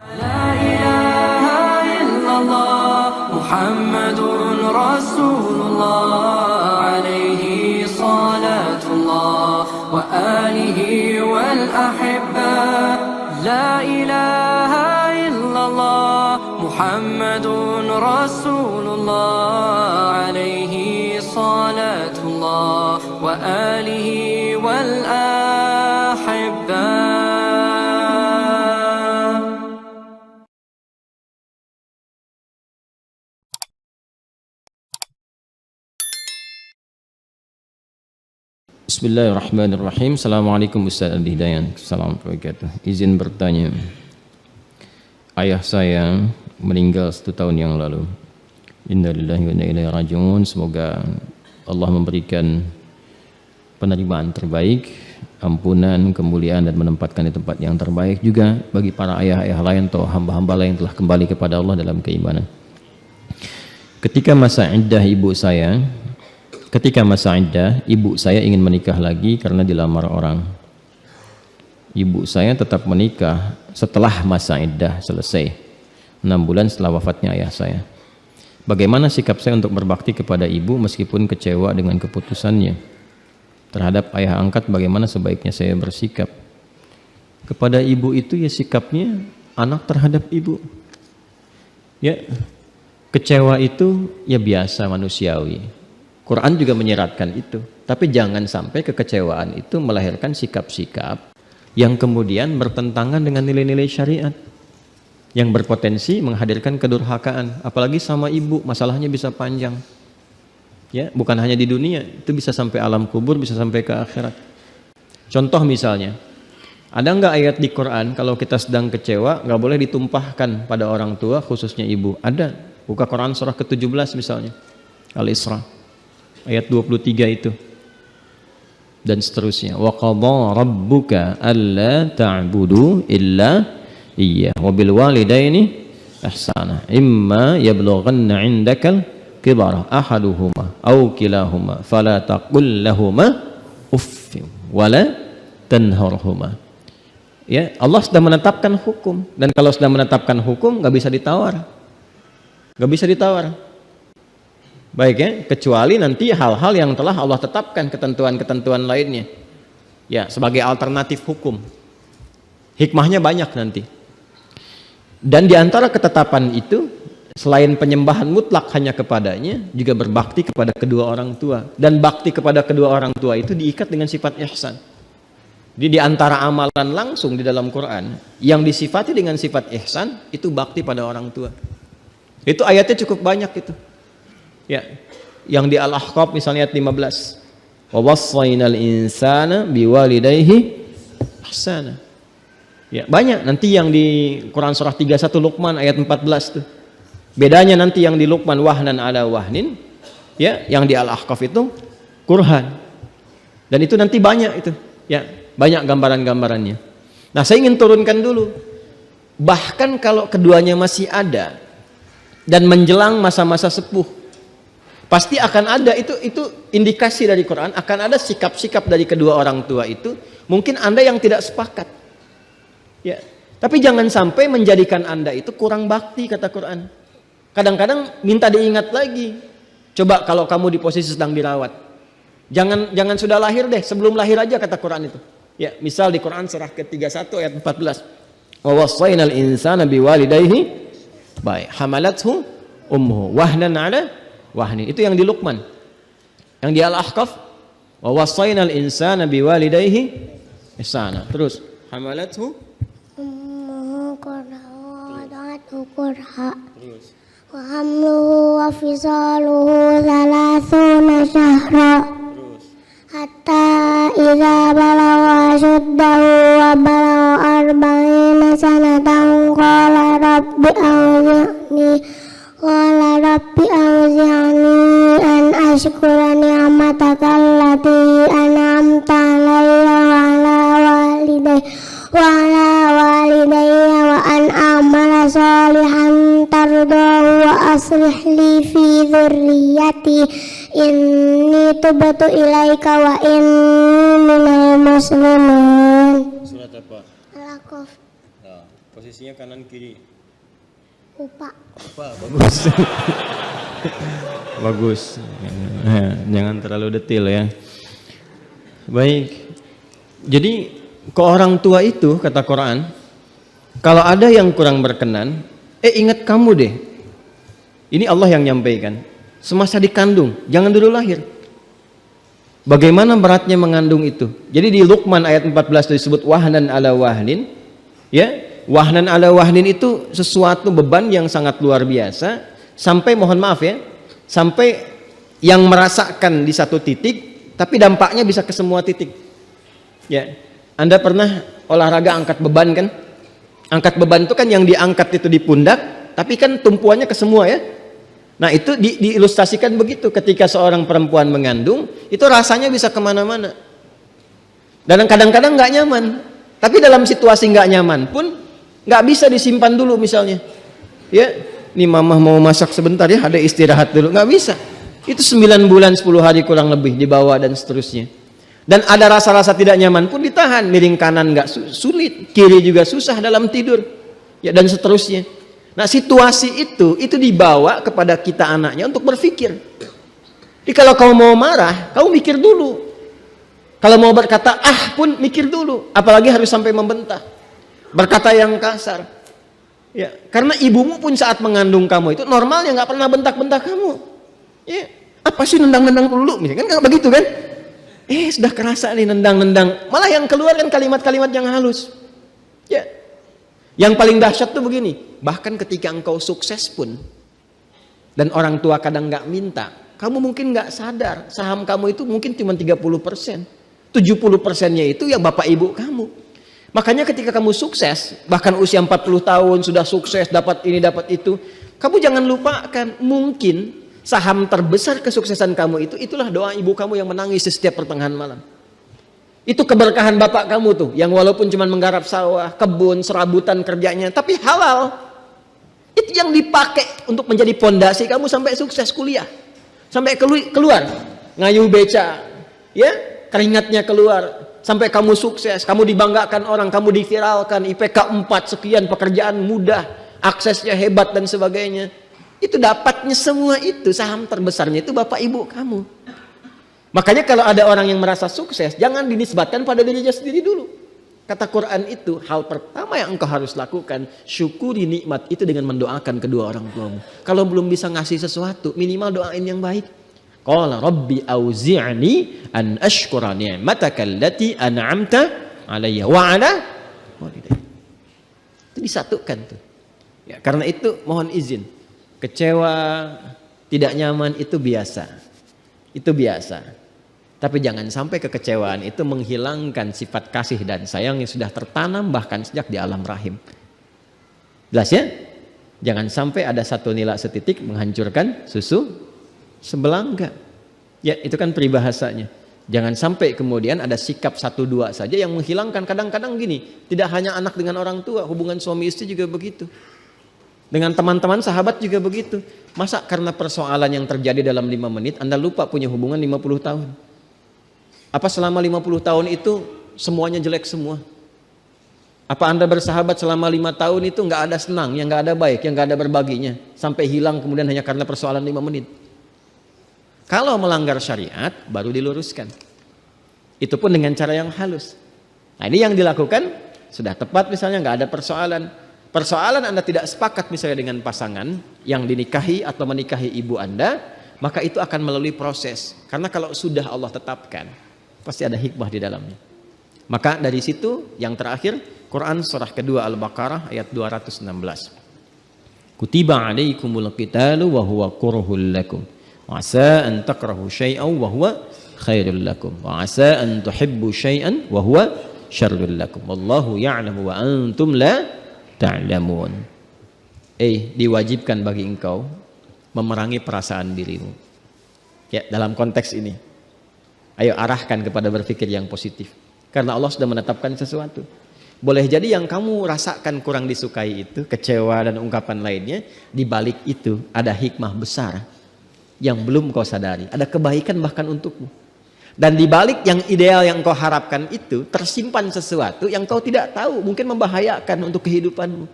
لا إله إلا الله محمد رسول الله عليه صلاة الله وآله والأحبة لا إله إلا الله محمد رسول الله عليه صلاة الله وآله والأحبة. Bismillahirrahmanirrahim. Assalamualaikum Ustaz Adi Dayan. Assalamualaikum warahmatullahi wabarakatuh. Izin bertanya, ayah saya meninggal 1 tahun yang lalu. Innalillahi wa inna ilaihi raji'un. Semoga Allah memberikan penerimaan terbaik, ampunan, kemuliaan, dan menempatkan di tempat yang terbaik juga bagi para ayah-ayah lain atau hamba-hamba lain yang telah kembali kepada Allah dalam keimanan. Ketika masa iddah ibu saya ingin menikah lagi karena dilamar orang. Ibu saya tetap menikah setelah masa iddah selesai, 6 bulan setelah wafatnya ayah saya. Bagaimana sikap saya untuk berbakti kepada ibu meskipun kecewa dengan keputusannya? Terhadap ayah angkat, bagaimana sebaiknya saya bersikap? Kepada ibu itu ya sikapnya anak terhadap ibu. Ya, kecewa itu ya biasa, manusiawi. Quran juga menyeratkan itu, tapi jangan sampai kekecewaan itu melahirkan sikap-sikap yang kemudian bertentangan dengan nilai-nilai syariat, yang berpotensi menghadirkan kedurhakaan. Apalagi sama ibu, masalahnya bisa panjang. Ya, bukan hanya di dunia, itu bisa sampai alam kubur, bisa sampai ke akhirat. Contoh misalnya, ada nggak ayat di Quran kalau kita sedang kecewa nggak boleh ditumpahkan pada orang tua, khususnya ibu? Ada. Buka Quran surah ke-17 misalnya, Al-Isra. Ayat 23 itu dan seterusnya. Wa qadha rabbuka alla ta'budu illa iyyah wa bil walidaini ihsana imma yablughanna 'indakal kibara ahaduhuma aw kilahuma fala taqul lahumā uff wa la tanharhuma. Ya, Allah sudah menetapkan hukum, dan kalau sudah menetapkan hukum nggak bisa ditawar. Nggak bisa ditawar. Baik ya, kecuali nanti hal-hal yang telah Allah tetapkan, ketentuan-ketentuan lainnya ya, sebagai alternatif hukum. Hikmahnya banyak nanti. Dan diantara ketetapan itu, selain penyembahan mutlak hanya kepadanya, juga berbakti kepada kedua orang tua. Dan bakti kepada kedua orang tua itu diikat dengan sifat ihsan. Jadi diantara amalan langsung di dalam Quran yang disifati dengan sifat ihsan, itu bakti pada orang tua. Itu ayatnya cukup banyak itu. Ya, yang di Al-Ahqaf misalnya ayat 15. Wa wassaynal insana biwalidayhi ihsana. Ya, banyak nanti yang di Quran surah 31 Luqman ayat 14 tuh. Bedanya nanti yang di Luqman wahnan ala wahnin, ya, yang di Al-Ahqaf itu kurhan. Dan itu nanti banyak itu, ya, banyak gambaran-gambarannya. Nah, saya ingin turunkan dulu. Bahkan kalau keduanya masih ada dan menjelang masa-masa sepuh, pasti akan ada itu indikasi dari Quran, akan ada sikap-sikap dari kedua orang tua itu. Mungkin Anda yang tidak sepakat. Ya, tapi jangan sampai menjadikan Anda itu kurang bakti, kata Quran. Kadang-kadang minta diingat lagi. Coba kalau kamu di posisi sedang dirawat. Jangan sudah lahir deh, sebelum lahir aja, kata Quran itu. Ya, misal di Quran surah ke-31 ayat 14. Wa wassaynal insana biwalidayhi baik hamalathu ummuhu wahnan 'ala wahnin. Itu yang di Luqman. Yang di Al-Ahqaf wa wassaynal insana biwalidayhi ihsana. Terus hamalathu ummuhu kurha wa hamluhu wa fisaluhu 30 syahra hatta idza balagha ashuddahu wa balagha 40 sanatan qala rabbi awzi'ni an ashkura ni'mataka allati an'amta 'alayya wa 'ala walidayya wa an a'mala salihan tardahu wa aslih li fi dhurriyyati inni tubtu ilaika wa inni minal muslimin. Surat apa? Al-Ahqaf. Posisinya kanan kiri. Lupa. Apa? Bagus. Bagus. Jangan terlalu detail ya. Baik. Jadi ke orang tua itu kata Quran, kalau ada yang kurang berkenan, ingat kamu deh. Ini Allah yang nyampaikan. Semasa dikandung, jangan dulu lahir. Bagaimana beratnya mengandung itu? Jadi di Luqman ayat 14 disebut wahnan ala wahnin. Ya, wahnan ala wahnin itu sesuatu beban yang sangat luar biasa. Sampai mohon maaf ya, sampai yang merasakan di satu titik, tapi dampaknya bisa ke semua titik. Ya, Anda pernah olahraga angkat beban kan? Angkat beban itu kan yang diangkat itu di pundak, tapi kan tumpuannya ke semua ya. Nah itu diilustrasikan begitu ketika seorang perempuan mengandung, itu rasanya bisa kemana-mana. Dan kadang-kadang nggak nyaman. Tapi dalam situasi nggak nyaman pun nggak bisa disimpan dulu misalnya. Ya, nih mamah mau masak sebentar ya, ada istirahat dulu. Nggak bisa. Itu 9 bulan 10 hari kurang lebih dibawa dan seterusnya. Dan ada rasa-rasa tidak nyaman pun ditahan. Miring kanan nggak sulit, kiri juga susah dalam tidur. Ya dan seterusnya. Nah situasi itu dibawa kepada kita anaknya untuk berpikir. Jadi kalau kamu mau marah, kamu mikir dulu. Kalau mau berkata pun mikir dulu. Apalagi harus sampai membentak. Berkata yang kasar. Ya, karena ibumu pun saat mengandung kamu itu normalnya nggak pernah bentak-bentak kamu. Ya, apa sih nendang-nendang dulu? Misalkan kan begitu kan? Sudah kerasa nih nendang-nendang. Malah yang keluar kan kalimat-kalimat yang halus. Ya. Yang paling dahsyat tuh begini, bahkan ketika engkau sukses pun dan orang tua kadang nggak minta, kamu mungkin nggak sadar saham kamu itu mungkin cuma 30%, 70%-nya itu ya bapak ibu kamu. Makanya ketika kamu sukses, bahkan usia 40 tahun sudah sukses, dapat ini dapat itu, kamu jangan lupakan mungkin saham terbesar kesuksesan kamu itulah doa ibu kamu yang menangis di setiap pertengahan malam. Itu keberkahan bapak kamu tuh, yang walaupun cuma menggarap sawah, kebun, serabutan kerjanya, tapi halal. Itu yang dipakai untuk menjadi pondasi kamu sampai sukses kuliah. Sampai keluar, ngayuh beca, ya, keringatnya keluar. Sampai kamu sukses, kamu dibanggakan orang, kamu diviralkan, IPK 4 sekian, pekerjaan mudah, aksesnya hebat dan sebagainya. Itu dapatnya semua itu, saham terbesarnya itu bapak ibu kamu. Makanya kalau ada orang yang merasa sukses, jangan dinisbatkan pada dirinya sendiri dulu. Kata Quran itu, hal pertama yang engkau harus lakukan, syukuri nikmat itu dengan mendoakan kedua orang tuamu. Kalau belum bisa ngasih sesuatu, minimal doain yang baik. Qala rabbi auzi'ni an ashkura ni'mataka allati an'amta alayya wa ala walidayya. Itu disatukan tuh. Ya, karena itu mohon izin, kecewa, tidak nyaman itu biasa. Itu biasa. Tapi jangan sampai kekecewaan itu menghilangkan sifat kasih dan sayang yang sudah tertanam bahkan sejak di alam rahim. Jelas ya? Jangan sampai ada satu nilai setitik menghancurkan susu sebelangga. Ya, itu kan peribahasanya. Jangan sampai kemudian ada sikap 1-2 saja yang menghilangkan. Kadang-kadang gini, tidak hanya anak dengan orang tua, hubungan suami istri juga begitu. Dengan teman-teman sahabat juga begitu. Masa karena persoalan yang terjadi dalam 5 menit Anda lupa punya hubungan 50 tahun? Apa selama 50 tahun itu semuanya jelek semua? Apa Anda bersahabat selama 5 tahun itu nggak ada senang, yang nggak ada baik, yang nggak ada berbaginya, sampai hilang kemudian hanya karena persoalan 5 menit? Kalau melanggar syariat baru diluruskan. Itu pun dengan cara yang halus. Nah ini yang dilakukan sudah tepat, misalnya nggak ada persoalan. Persoalan Anda tidak sepakat misalnya dengan pasangan yang dinikahi atau menikahi ibu Anda, maka itu akan melalui proses. Karena kalau sudah Allah tetapkan, pasti ada hikmah di dalamnya. Maka dari situ yang terakhir, Quran surah kedua Al-Baqarah ayat 216. Kutiba alaikumul qitalu wa huwa kurhul lakum. Wa asa an takrahu syai'an wa huwa khairul lakum. Wa asa an tuhibbu syai'an wa huwa syarrul lakum. Wallahu ya'lamu wa antum la ta'lamun. Diwajibkan bagi engkau memerangi perasaan dirimu. Ya, dalam konteks ini. Ayo arahkan kepada berpikir yang positif. Karena Allah sudah menetapkan sesuatu. Boleh jadi yang kamu rasakan kurang disukai itu, kecewa dan ungkapan lainnya, di balik itu ada hikmah besar yang belum kau sadari. Ada kebaikan bahkan untukmu. Dan di balik yang ideal yang kau harapkan itu tersimpan sesuatu yang kau tidak tahu, mungkin membahayakan untuk kehidupanmu.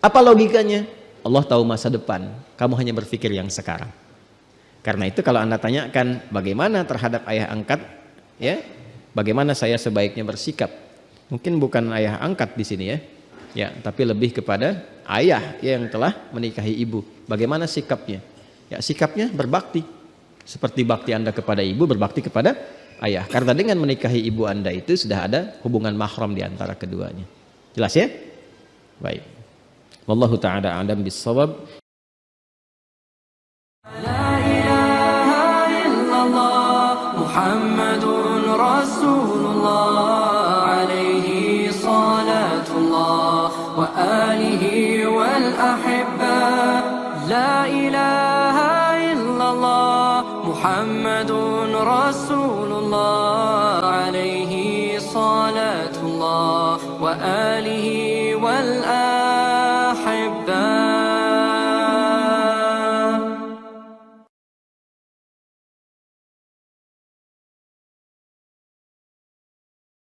Apa logikanya? Allah tahu masa depan, kamu hanya berpikir yang sekarang. Karena itu kalau Anda tanyakan bagaimana terhadap ayah angkat, ya, bagaimana saya sebaiknya bersikap? Mungkin bukan ayah angkat di sini ya. Ya, tapi lebih kepada ayah yang telah menikahi ibu. Bagaimana sikapnya? Ya, sikapnya berbakti. Seperti bakti Anda kepada ibu, berbakti kepada ayah. Karena dengan menikahi ibu Anda itu sudah ada hubungan mahram di antara keduanya. Jelas ya? Baik. Wallahu ta'ala a'lam bis-shawab. La ilaha illallah Muhammadun Rasulullah alaihi salatullah wa alihi wal ahibba. La ilaha illallah Muhammadun Rasulullah alaihi salatullah wa alihi